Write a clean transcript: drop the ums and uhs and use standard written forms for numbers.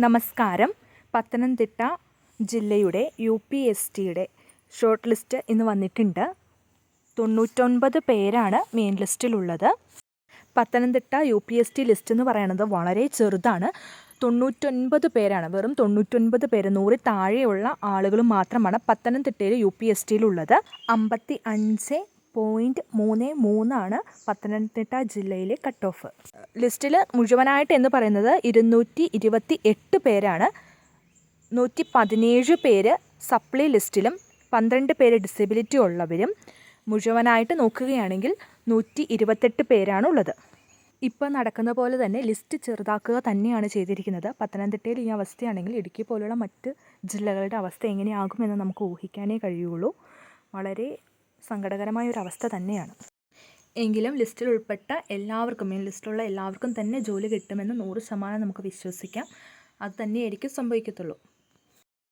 നമസ്കാരം. പത്തനംതിട്ട ജില്ലയുടെ UPSCയുടെ short list ഇന്ന് വന്നിട്ടുണ്ട്. 99 പേരാണ് മെയിൻ ലിസ്റ്റിലുള്ളത്. പത്തനംതിട്ട UPSC ലിസ്റ്റ് എന്ന് പറയുന്നത് വളരെ ചെറുതാണ്. 99 പേരാണ്, വെറും 99 പേര്, 100 താഴെയുള്ള ആളുകൾ മാത്രമാണ് പത്തനംതിട്ടയിൽ UPSCയിലുള്ളത്. 55.33 പത്തനംതിട്ട ജില്ലയിലെ കട്ട് ഓഫ്. ലിസ്റ്റിൽ മുഴുവനായിട്ട് എന്ന് പറയുന്നത് 228 പേരാണ്. 117 പേര് സപ്ലി ലിസ്റ്റിലും 12 പേര് ഡിസബിലിറ്റി ഉള്ളവരും. മുഴുവനായിട്ട് നോക്കുകയാണെങ്കിൽ 128 പേരാണുള്ളത്. ഇപ്പോൾ നടക്കുന്ന പോലെ തന്നെ ലിസ്റ്റ് ചെറുതാക്കുക തന്നെയാണ് ചെയ്തിരിക്കുന്നത്. പത്തനംതിട്ടയിൽ ഈ അവസ്ഥയാണെങ്കിൽ ഇടുക്കി പോലുള്ള മറ്റ് ജില്ലകളുടെ അവസ്ഥ എങ്ങനെയാകുമെന്ന് നമുക്ക് ഊഹിക്കാനേ കഴിയുള്ളൂ. വളരെ സങ്കടകരമായൊരവസ്ഥ തന്നെയാണ്. എങ്കിലും ലിസ്റ്റിൽ ഉൾപ്പെട്ട എല്ലാവർക്കും, മെയിൻ ലിസ്റ്റിലുള്ള എല്ലാവർക്കും തന്നെ ജോലി കിട്ടുമെന്ന് 100% നമുക്ക് വിശ്വസിക്കാം. അത് തന്നെയായിരിക്കും സംഭവിക്കത്തുള്ളൂ.